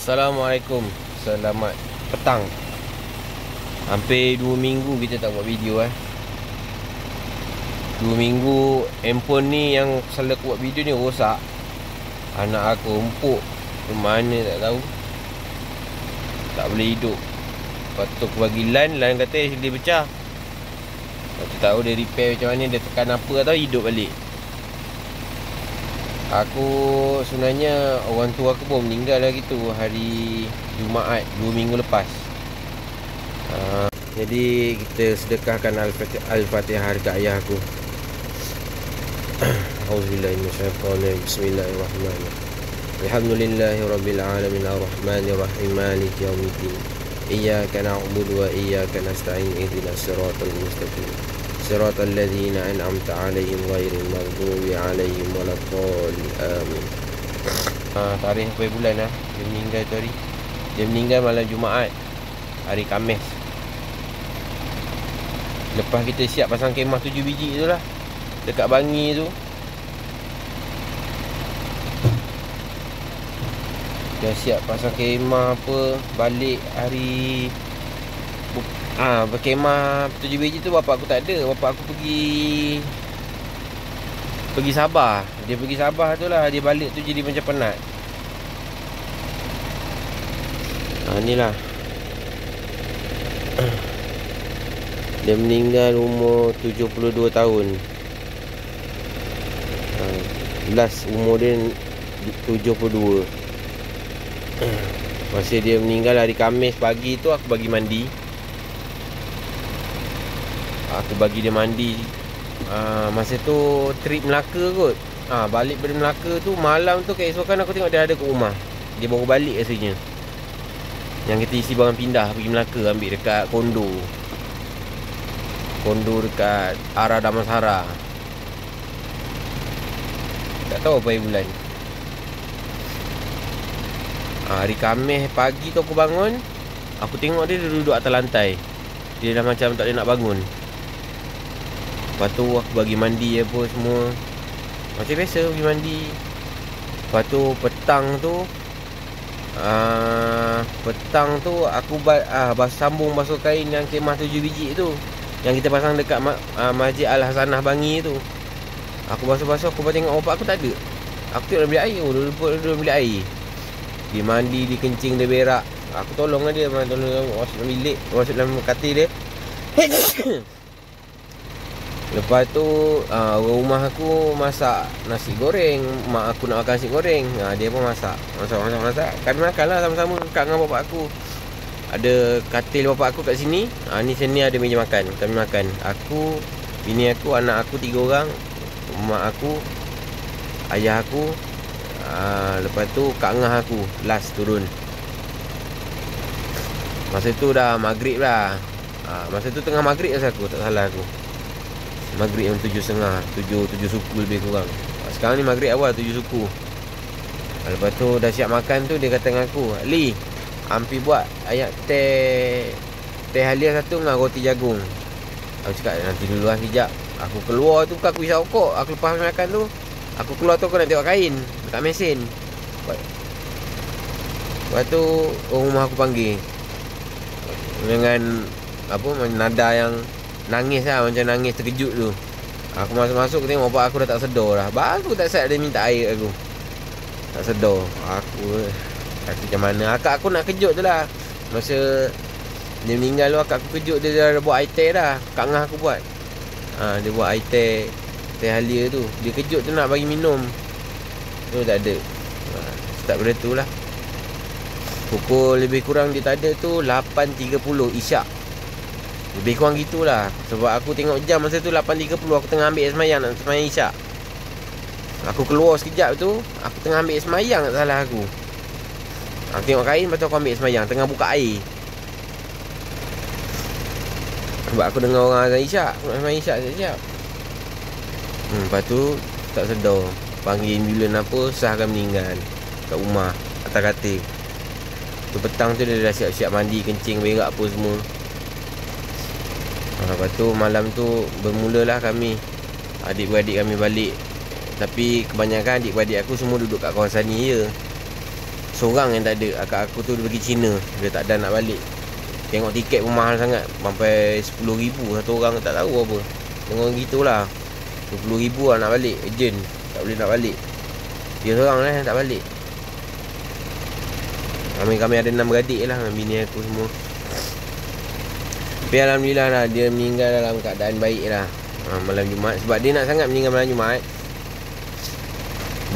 Assalamualaikum. Selamat petang. Hampir 2 minggu kita tak buat video 2 minggu handphone ni yang selalu aku buat video ni rosak. Anak aku empuk ke mana tak tahu, tak boleh hidup. Lepas tu aku bagi LAN kata dia pecah. Lepas tu tahu dia repair macam mana, dia tekan apa tahu hidup balik. Aku sebenarnya orang tua aku pun meninggal lah gitu hari Jumaat 2 minggu lepas. Jadi kita sedekahkan Al-Fatihah dekat ayah aku. Auzubillahi minasyaitonir. Bismillahirrahmanirrahim. Alhamdulillahirabbil alamin arrahmanir rahim maliki yaumiddin. Iyyaka na'budu wa iyyaka nasta'in ihdinas siratal mustaqim. Siratal ladzina an'amta 'alaihim ghairil maghdubi 'alaihim waladdallin. Amin. Tarikh apa bulan dia meninggal tu hari. Dia meninggal malam Jumaat, hari Khamis. Lepas kita siap pasang kemah 7 biji tu lah dekat Bangi tu, dah siap pasang kemah apa, balik hari berkemah 7 biji tu bapak aku tak ada. Bapak aku pergi Sabah. Dia pergi Sabah tu lah, dia balik tu jadi macam penat. Inilah dia meninggal umur 72 tahun. Last umur dia 72. Masa dia meninggal hari Khamis pagi tu, aku bagi mandi. Aku bagi dia mandi. Masa tu trip Melaka kot. Balik dari Melaka tu malam tu, keesokan aku tengok dia ada kat rumah. Dia baru balik rasanya. Yang kita isi barang pindah pergi Melaka, ambil dekat kondo dekat arah Damansara. Tak tahu apa bulan. Hari Khamis pagi tu aku bangun, aku tengok dia duduk atas lantai. Dia dah macam tak boleh nak bangun. Lepas tu aku bagi mandi apa semua, macam biasa pergi mandi. Lepas tu petang tu aku sambung basuh kain yang kemah 7 biji tu, yang kita pasang dekat Masjid Al-Hasanah Bangi tu. Aku basuh-basuh, aku tengok bapak aku tak ada. Aku tengok dia ambil air. Dia ambil air. Dia mandi, dia kencing, dia berak. Aku tolong dia, tolong masuk dalam bilik, masuk dalam katil dia. Lepas tu rumah aku masak nasi goreng. Mak aku nak makan nasi goreng, dia pun masak. Kami makan lah sama-sama kat dengan bapak aku. Ada katil bapak aku kat sini. Ni sini ada meja makan. Kami makan. Aku, bini aku, anak aku 3 orang, mak aku, ayah aku, lepas tu kak ngah aku last turun. Masa tu dah maghrib lah. Masa tu tengah maghrib lah aku, tak salah aku. Maghrib yang 7.30, 7 suku lebih kurang. Sekarang ni maghrib awal 7 suku. Lepas tu dah siap makan tu, dia kata dengan aku, "Ali, ampi buat ayak teh halia 1 dengan roti jagung." Aku cakap nanti dulu lah sekejap. Aku keluar tu, aku isap rokok. Aku lepas makan tu, aku keluar tu, aku nak tengok kain dekat mesin. Lepas tu rumah aku panggil dengan nada yang nangis lah, macam nangis terkejut tu. Aku masuk-masuk, tengok bapak aku dah tak sedar dah. Baru tak siap dia minta air aku. Tak sedar. Aku kata macam mana. Akak aku nak kejut tu lah. Masa dia meninggal tu, akak aku kejut. Dia dah buat air teh dah. Kak ngah aku buat. Dia buat air teh halia tu. Dia kejut tu nak bagi minum, tu tak ada. Start pada tu lah. Pukul lebih kurang dia tak ada tu 8.30 isyak. Lebih kurang gitulah. Sebab aku tengok jam masa tu 8.30. Aku tengah ambil semayang, nak semayang isyak. Aku keluar sekejap tu, aku tengah ambil semayang, tak salah aku. Aku tengok kain, lepas tu aku ambil semayang, tengah buka air. Sebab aku dengar orang azan isyak, aku nak semayang isyak siap-siap. Lepas tu tak sedar, panggil ambulan apa, sahkan meninggal kat rumah, atas katil. Tu petang tu dia dah siap-siap mandi, kencing, berak apa semua. Lepas tu malam tu bermulalah kami, adik-beradik kami balik. Tapi kebanyakan adik-beradik aku semua duduk kat kawasan ni je. Seorang yang tak ada. Akak aku tu dia pergi China. Dia tak ada nak balik. Tengok tiket pun mahal sangat. Sampai 10,000 satu orang, tak tahu apa. Tengok gitulah. 20,000 lah nak balik. Ejen tak boleh nak balik. Dia seorang lah yang tak balik. Kami ada 6 beradik lah, bini aku semua. Tapi alhamdulillah lah, dia meninggal dalam keadaan baik lah. Malam Jumaat. Sebab dia nak sangat meninggal malam Jumaat.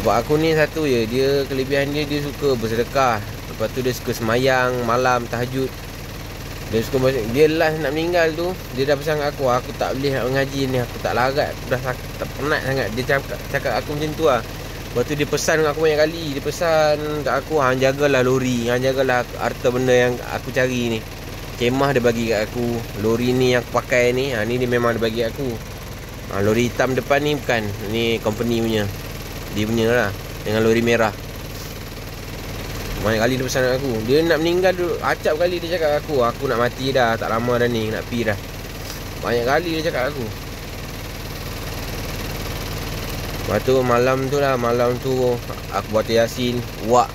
Bapak aku ni satu je, dia kelebihan dia suka bersedekah. Lepas tu dia suka semayang malam, tahajud. Dia suka, dia last nak meninggal tu, dia dah pesan kat aku tak boleh nak mengaji ni, aku tak larat, aku dah tak penat sangat. Dia cakap aku macam tu lah. Lepas tu dia pesan kat aku banyak kali. Dia pesan kat aku, hang jagalah lori, hang jagalah harta benda yang aku cari ni. Kemah dia bagi kat aku, lori ni yang aku pakai ni, ni dia memang dia bagi kat aku. Lori hitam depan ni bukan, ni company punya, dia punya lah, dengan lori merah. Banyak kali dia pesan kat aku. Dia nak meninggal dulu, acap kali dia cakap kat aku nak mati dah, tak lama dah ni, nak pi dah. Banyak kali dia cakap kat aku. Lepas tu malam tu aku baca Yasin. Wak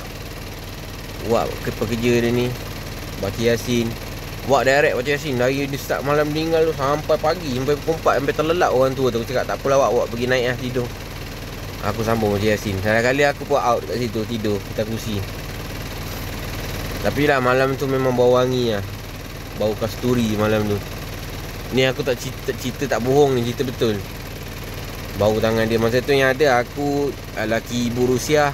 pekerja dia ni baca Yasin. Wak direct baca Yasin. Dari dia start malam meninggal tu sampai pagi, sampai pukul 4, sampai terlelap orang tua tu. Aku cakap tak apalah Wak pergi naik lah tidur. Aku sambung baca Yasin. Kali aku pun out kat situ, tidur kita kursi. Tapi lah malam tu memang bau wangi lah. Bau kasturi malam tu. Ni aku tak cerita tak bohong ni, cerita betul. Bau tangan dia. Masa tu yang ada aku, laki ibu Rusia,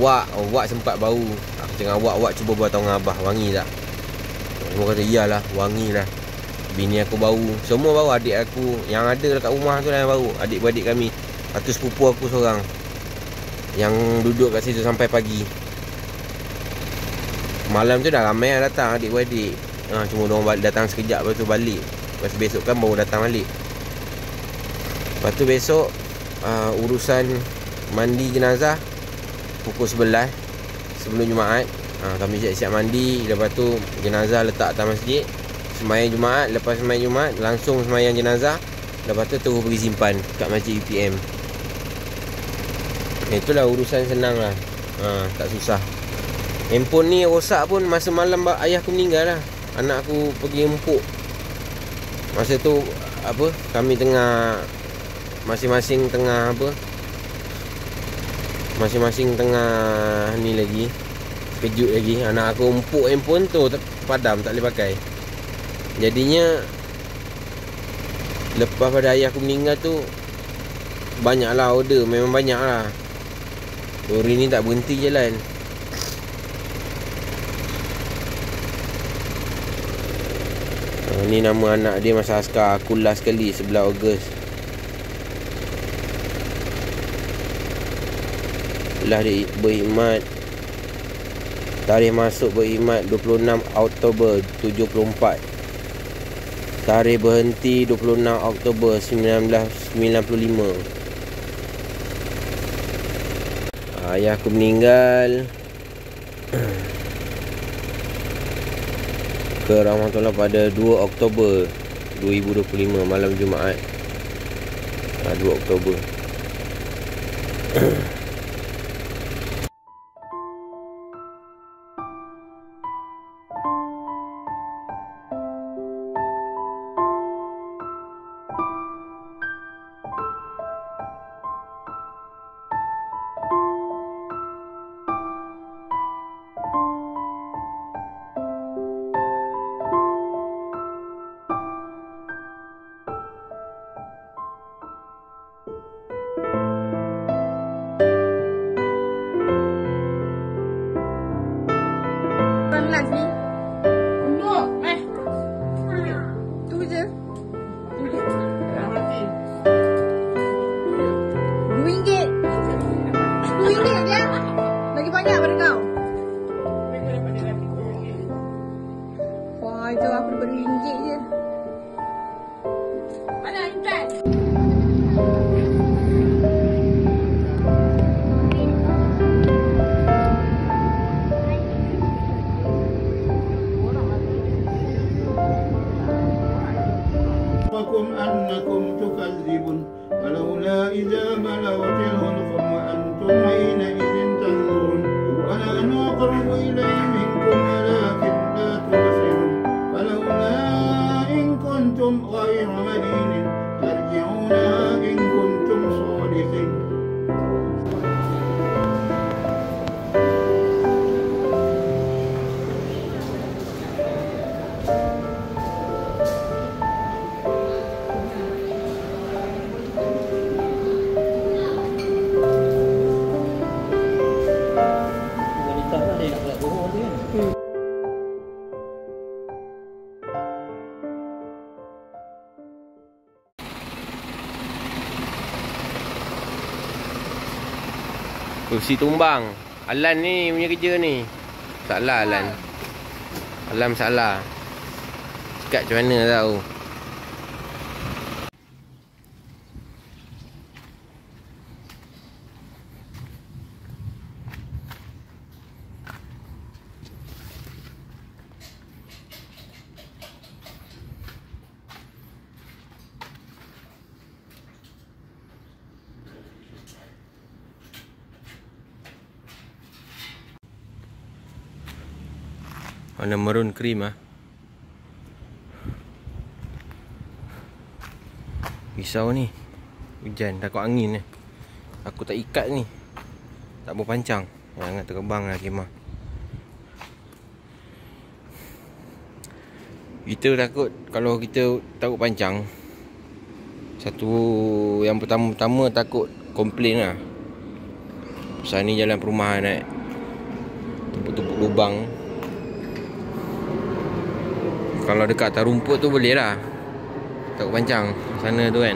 Wak sempat bau. Aku cakap Wak cuba buat tahu dengan abah, wangi tak? Semua kata iyalah, wangi lah. Bini aku bau, semua bau. Adik aku yang ada dekat rumah tu lah yang bau. Adik-beradik kami. Lepas tu sepupu aku seorang yang duduk kat situ sampai pagi. Malam tu dah ramai lah datang adik-beradik. Cuma diorang datang sekejap, lepas tu balik. Lepas tu besok kan baru datang balik. Lepas tu besok urusan mandi jenazah pukul 11 sebelum Jumaat. Kami siap-siap mandi. Lepas tu jenazah letak atas masjid, semayang Jumaat. Lepas semayang Jumaat langsung semayang jenazah. Lepas tu terus pergi simpan kat masjid UPM. Itulah urusan senang lah. Tak susah. Handphone ni rosak pun masa malam ayah aku meninggal lah. Anak aku pergi empuk. Masa tu kami tengah masing-masing tengah ni lagi, kejut lagi. Anak aku empuk handphone tu padam, tak boleh pakai. Jadinya lepas pada ayah aku meninggal tu, banyaklah order. Memang banyak lah. Lori ni tak berhenti jalan. Ni nama anak dia masa askar. Aku last kali 11 Ogos. Lah dia berkhidmat. Tarikh masuk berkhidmat 26 Oktober 74. Tarikh berhenti 26 Oktober 1995. Ayah aku meninggal ke rahmatullah pada 2 Oktober 2025 malam Jumaat. 2 Oktober. Last ni untuk tu je RM2 je. Lagi banyak pada kau. Wah, itu aku dapat RM2 je. Mana Intan? أنكم تكذبون فلولا إذا بلغت الحلقوم وأنتم حينئذ تنظرون إليه منكم ولكن لا تبصرون فلولا إن كنتم غير مدينين ترجعونها إن كنتم صادقين. Kursi tumbang. Alan ni punya kerja ni. Salah Alan. Alan salah. Cakap macam mana tahu. Warna maroon cream ah. Risau ni. Hujan takut angin ni. Aku tak ikat ni. Tak mau pancang. Jangan terbang lah kemah. Kita takut kalau kita takut pancang. Satu yang pertama takut komplain lah. Pasal ni jalan perumahan naik tumpuk-tumpuk lubang. Kalau dekat atas rumput tu boleh lah. Takut pancang sana tu kan.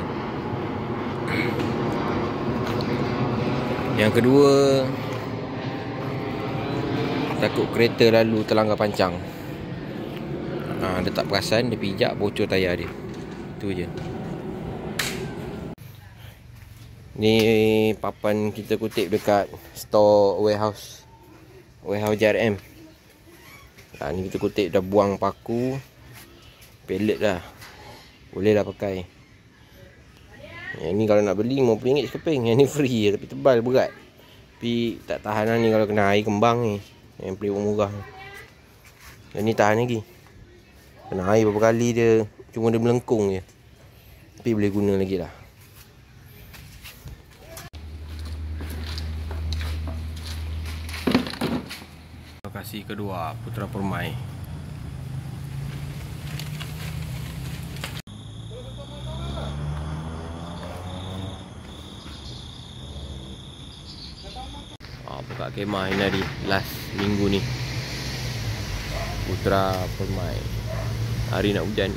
Yang kedua, takut kereta lalu terlanggar pancang. Dia tak perasan, dia pijak bocor tayar dia. Itu je. Ni papan kita kutip dekat store warehouse JRM. Ni kita kutip dah buang paku, pellet dah. Boleh lah pakai. Yang ni kalau nak beli RM50 sekeping. Yang ni free tapi tebal, berat. Tapi tak tahan lah ni kalau kena air kembang ni. Yang pellet murah. Yang ni tahan lagi. Kena air beberapa kali dia, cuma dia melengkung je. Tapi boleh guna lagi lah. Lokasi kedua, Putra Permai. Buka kemah ini hari last minggu ni. Putra Permai. Hari nak hujan.